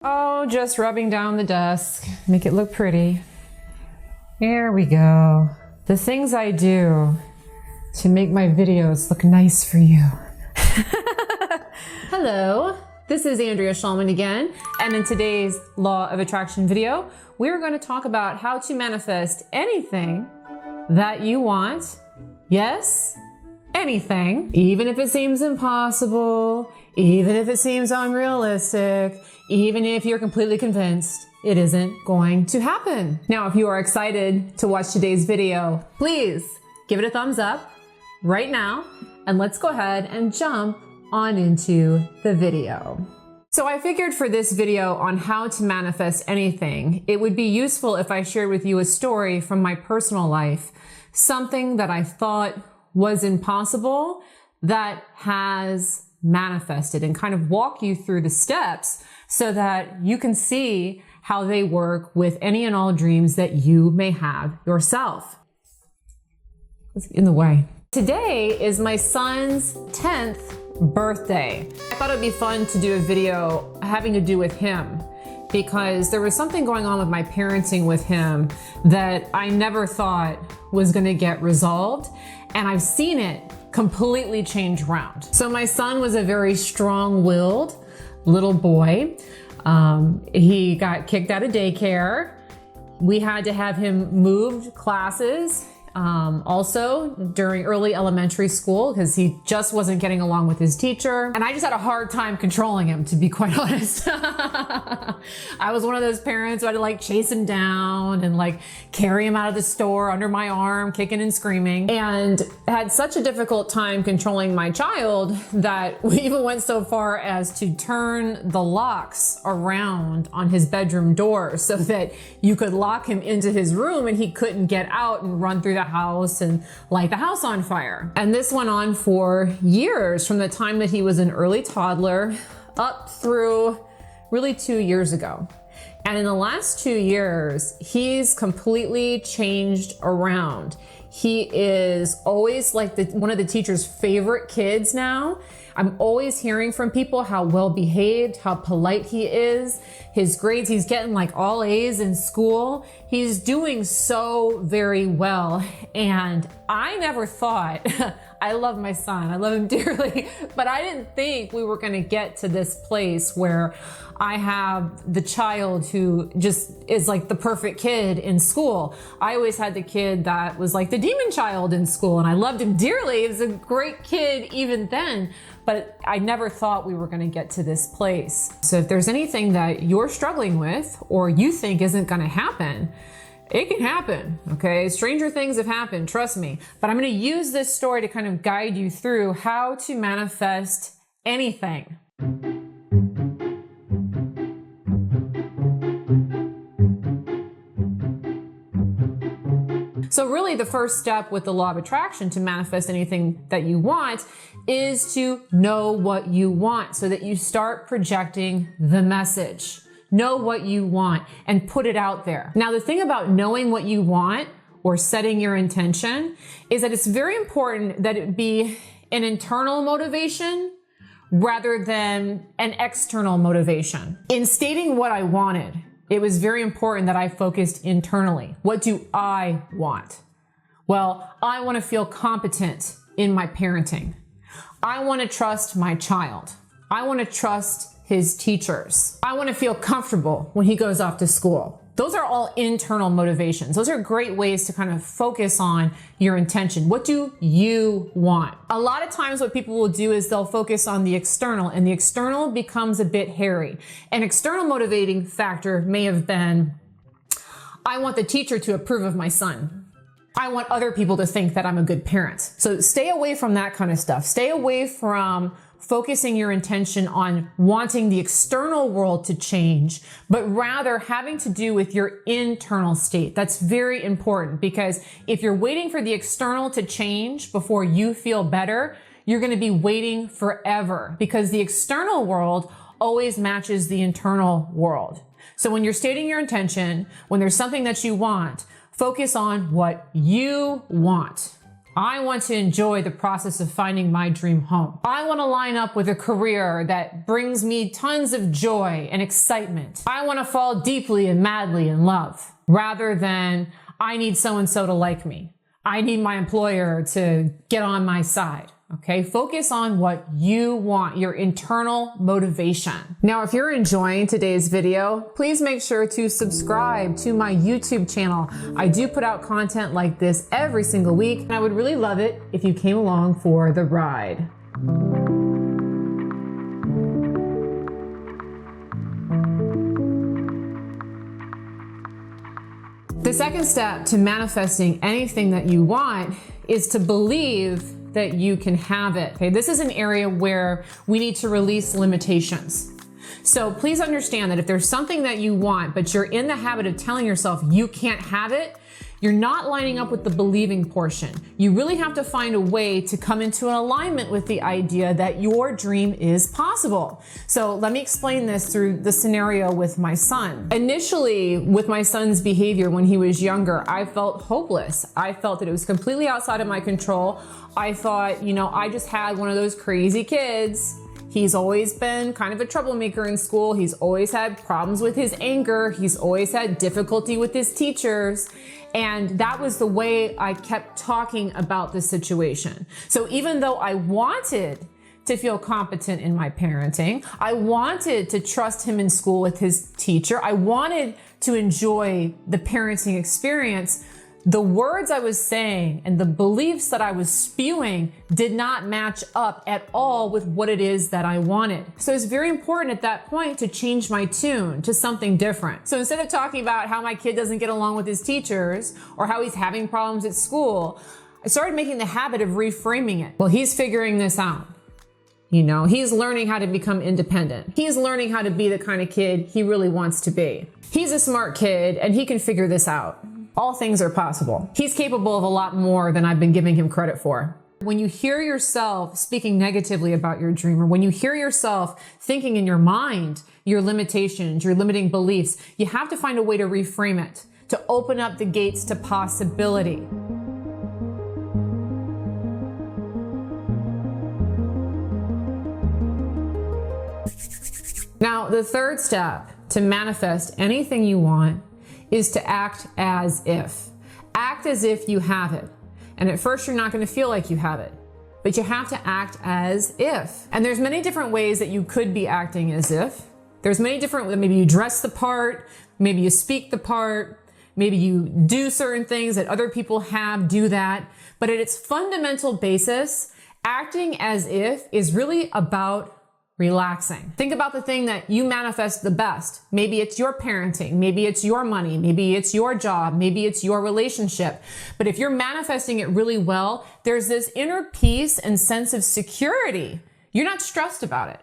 Oh, just rubbing down the desk, make it look pretty. There we go. The things I do to make my videos look nice for you. Hello, this is Andrea Schulman again, and in today's Law of Attraction video, we're going to talk about how to manifest anything that you want. Yes, anything, even if it seems impossible, even if it seems unrealistic, even if you're completely convinced it isn't going to happen. Now, if you are excited to watch today's video, please give it a thumbs up right now, and let's go ahead and jump on into the video. So I figured for this video on how to manifest anything, it would be useful if I shared with you a story from my personal life, something that I thought was impossible that has manifested, and kind of walk you through the steps so that you can see how they work with any and all dreams that you may have yourself. Let's get in the way. Today is my son's 10th birthday. I thought it'd be fun to do a video having to do with him, because there was something going on with my parenting with him that I never thought was gonna get resolved, and I've seen it completely change around. So my son was a very strong-willed little boy. He got kicked out of daycare. We had to have him moved classes. Also during early elementary school, because he just wasn't getting along with his teacher. And I just had a hard time controlling him, to be quite honest. I was one of those parents who had to like chase him down and like carry him out of the store under my arm, kicking and screaming, and had such a difficult time controlling my child that we even went so far as to turn the locks around on his bedroom door so that you could lock him into his room and he couldn't get out and run through the house and light the house on fire. And this went on for years, from the time that he was an early toddler up through really 2 years ago. And in the last 2 years, he's completely changed around. He is always like one of the teacher's favorite kids now. I'm always hearing from people how well behaved, how polite he is. His grades, he's getting like all A's in school. He's doing so very well. And I never thought, I love my son, I love him dearly, but I didn't think we were gonna get to this place where I have the child who just is like the perfect kid in school. I always had the kid that was like the demon child in school, and I loved him dearly. He was a great kid even then, but I never thought we were gonna get to this place. So if there's anything that you're struggling with or you think isn't gonna happen, it can happen, okay? Stranger things have happened, trust me. But I'm gonna use this story to kind of guide you through how to manifest anything. So really the first step with the law of attraction to manifest anything that you want is to know what you want, so that you start projecting the message. Know what you want and put it out there. Now, the thing about knowing what you want or setting your intention is that it's very important that it be an internal motivation rather than an external motivation. In stating what I wanted, it was very important that I focused internally. What do I want? Well, I want to feel competent in my parenting. I want to trust my child. I want to trust his teachers. I want to feel comfortable when he goes off to school. Those are all internal motivations. Those are great ways to kind of focus on your intention. What do you want? A lot of times what people will do is they'll focus on the external, and the external becomes a bit hairy. An external motivating factor may have been, I want the teacher to approve of my son. I want other people to think that I'm a good parent. So stay away from that kind of stuff. Stay away from focusing your intention on wanting the external world to change, but rather having to do with your internal state. That's very important, because if you're waiting for the external to change before you feel better, you're going to be waiting forever, because the external world always matches the internal world. So when you're stating your intention, when there's something that you want, focus on what you want. I want to enjoy the process of finding my dream home. I want to line up with a career that brings me tons of joy and excitement. I want to fall deeply and madly in love, rather than I need so-and-so to like me. I need my employer to get on my side. Okay, focus on what you want, your internal motivation. Now, if you're enjoying today's video, please make sure to subscribe to my YouTube channel. I do put out content like this every single week, and I would really love it if you came along for the ride. The second step to manifesting anything that you want is to believe that you can have it. Okay, this is an area where we need to release limitations. So please understand that if there's something that you want, but you're in the habit of telling yourself you can't have it, you're not lining up with the believing portion. You really have to find a way to come into an alignment with the idea that your dream is possible. So let me explain this through the scenario with my son. Initially, with my son's behavior when he was younger, I felt hopeless. I felt that it was completely outside of my control. I thought, I just had one of those crazy kids. He's always been kind of a troublemaker in school. He's always had problems with his anger. He's always had difficulty with his teachers. And that was the way I kept talking about the situation. So even though I wanted to feel competent in my parenting, I wanted to trust him in school with his teacher, I wanted to enjoy the parenting experience, the words I was saying and the beliefs that I was spewing did not match up at all with what it is that I wanted. So it's very important at that point to change my tune to something different. So instead of talking about how my kid doesn't get along with his teachers or how he's having problems at school, I started making the habit of reframing it. Well, he's figuring this out. He's learning how to become independent. He's learning how to be the kind of kid he really wants to be. He's a smart kid and he can figure this out. All things are possible. He's capable of a lot more than I've been giving him credit for. When you hear yourself speaking negatively about your dream, or when you hear yourself thinking in your mind your limitations, your limiting beliefs, you have to find a way to reframe it, to open up the gates to possibility. Now, the third step to manifest anything you want is to act as if. Act as if you have it. And at first you're not going to feel like you have it, but you have to act as if. And there's many different ways that you could be acting as if. There's many different, maybe you dress the part, maybe you speak the part, maybe you do certain things that other people have, do that. But at its fundamental basis, acting as if is really about relaxing. Think about the thing that you manifest the best. Maybe it's your parenting, maybe it's your money, maybe it's your job, maybe it's your relationship. But if you're manifesting it really well, there's this inner peace and sense of security. You're not stressed about it.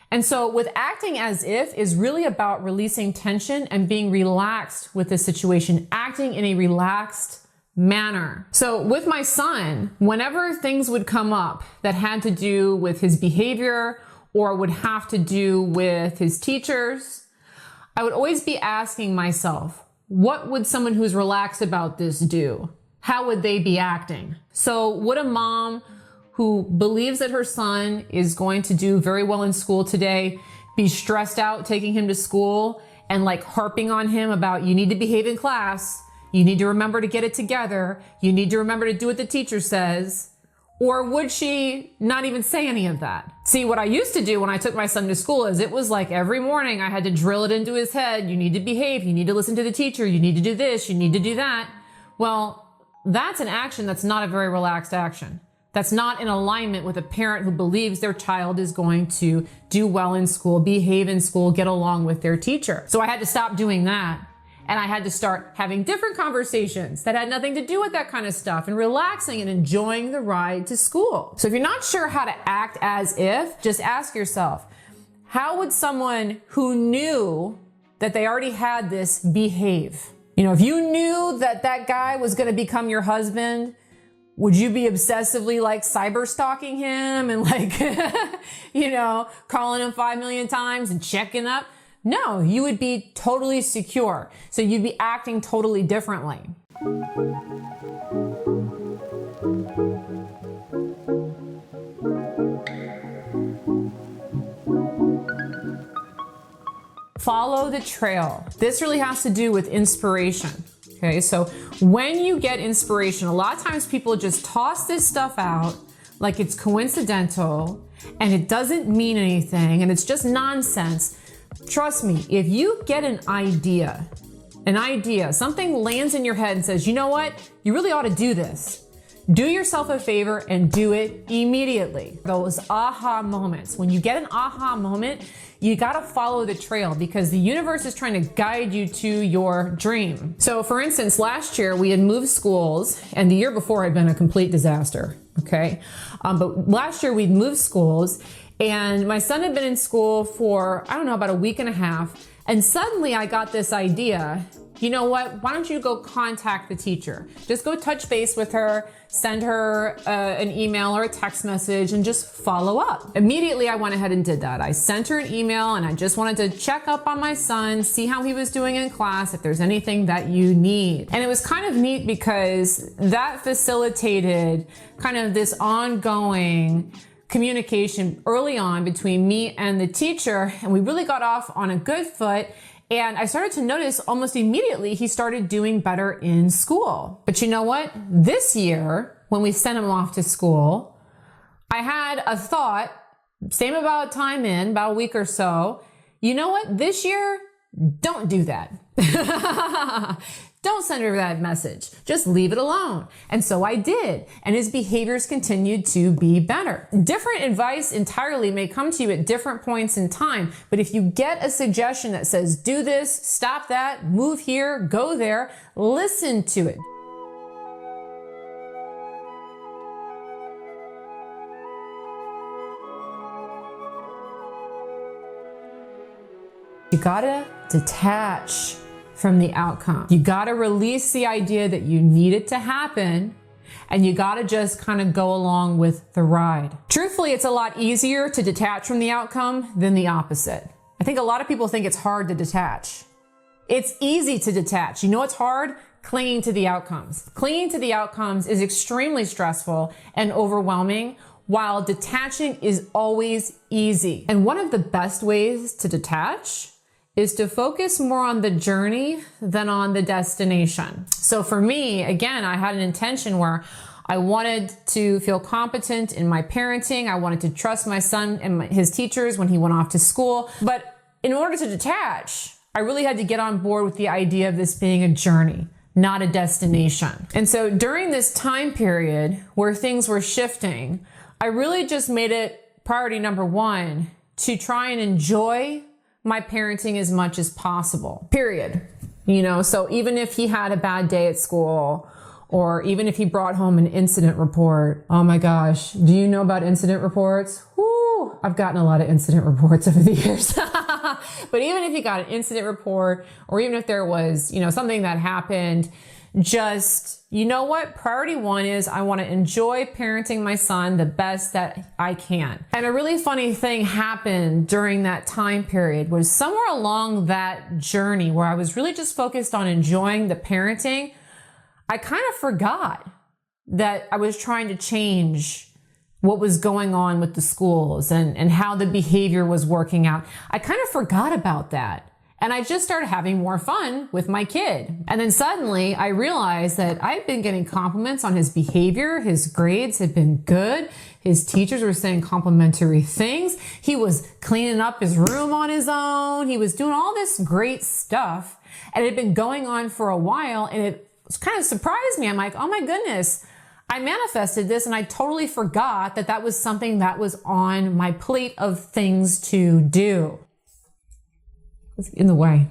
And so with acting as if is really about releasing tension and being relaxed with the situation, acting in a relaxed manner. So with my son, whenever things would come up that had to do with his behavior or would have to do with his teachers, I would always be asking myself, what would someone who's relaxed about this do? How would they be acting? So would a mom who believes that her son is going to do very well in school today be stressed out taking him to school and harping on him about, you need to behave in class, you need to remember to get it together, you need to remember to do what the teacher says? Or would she not even say any of that? See, what I used to do when I took my son to school is it was like every morning I had to drill it into his head. You need to behave. You need to listen to the teacher. You need to do this. You need to do that. Well, that's an action that's not a very relaxed action. That's not in alignment with a parent who believes their child is going to do well in school, behave in school, get along with their teacher. So I had to stop doing that. And I had to start having different conversations that had nothing to do with that kind of stuff and relaxing and enjoying the ride to school. So if you're not sure how to act as if, just ask yourself, how would someone who knew that they already had this behave? If you knew that that guy was going to become your husband, would you be obsessively cyber stalking him and calling him 5 million times and checking up? No, you would be totally secure. So you'd be acting totally differently. follow the trail. This really has to do with inspiration. Okay, so when you get inspiration, a lot of times people just toss this stuff out like it's coincidental and it doesn't mean anything and it's just nonsense. Trust me, if you get an idea, something lands in your head and says, you know what, you really ought to do this. Do yourself a favor and do it immediately. Those aha moments. When you get an aha moment, you gotta follow the trail because the universe is trying to guide you to your dream. So for instance, last year we had moved schools and the year before had been a complete disaster, okay? But last year we'd moved schools and my son had been in school for, I don't know, about a week and a half. And suddenly I got this idea, you know what, why don't you go contact the teacher? Just go touch base with her, send her an email or a text message and just follow up. Immediately I went ahead and did that. I sent her an email and I just wanted to check up on my son, see how he was doing in class, if there's anything that you need. And it was kind of neat because that facilitated kind of this ongoing communication early on between me and the teacher, and we really got off on a good foot. And I started to notice almost immediately he started doing better in school. But you know what? This year, when we sent him off to school, I had a thought, same about time in, about a week or so. You know what? This year, don't do that. Don't send her that message. Just leave it alone. And so I did. And his behaviors continued to be better. Different advice entirely may come to you at different points in time. But if you get a suggestion that says, do this, stop that, move here, go there, listen to it. You gotta detach from the outcome. You gotta release the idea that you need it to happen and you gotta just kind of go along with the ride. Truthfully, it's a lot easier to detach from the outcome than the opposite. I think a lot of people think it's hard to detach. It's easy to detach. You know what's hard? Clinging to the outcomes. Clinging to the outcomes is extremely stressful and overwhelming, while detaching is always easy. And one of the best ways to detach is to focus more on the journey than on the destination. So for me, again, I had an intention where I wanted to feel competent in my parenting. I wanted to trust my son and his teachers when he went off to school. But in order to detach, I really had to get on board with the idea of this being a journey, not a destination. And so during this time period where things were shifting, I really just made it priority number one to try and enjoy my parenting as much as possible, period. You know, so even if he had a bad day at school, or even if he brought home an incident report, oh my gosh, do you know about incident reports? Whoo, I've gotten a lot of incident reports over the years. But even if he got an incident report, or even if there was, you know, something that happened, just, you know what? Priority one is I want to enjoy parenting my son the best that I can. And a really funny thing happened during that time period was somewhere along that journey where I was really just focused on enjoying the parenting, I kind of forgot that I was trying to change what was going on with the schools and how the behavior was working out. I kind of forgot about that. And I just started having more fun with my kid. And then suddenly I realized that I'd been getting compliments on his behavior. His grades had been good. His teachers were saying complimentary things. He was cleaning up his room on his own. He was doing all this great stuff. And it had been going on for a while. And it kind of surprised me. I'm like, oh my goodness, I manifested this and I totally forgot that that was something that was on my plate of things to do. It's in the way.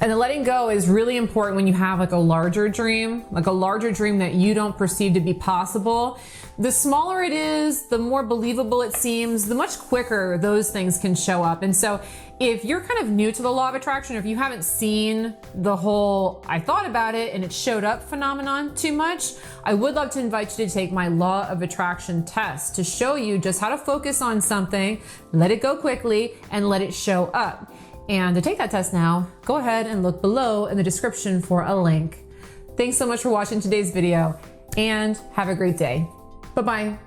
And the letting go is really important when you have like a larger dream that you don't perceive to be possible. The smaller it is, the more believable it seems, the much quicker those things can show up. And so if you're kind of new to the law of attraction, or if you haven't seen the whole I thought about it and it showed up phenomenon too much, I would love to invite you to take my law of attraction test to show you just how to focus on something, let it go quickly, and let it show up. And to take that test now, go ahead and look below in the description for a link. Thanks so much for watching today's video and have a great day. Bye-bye.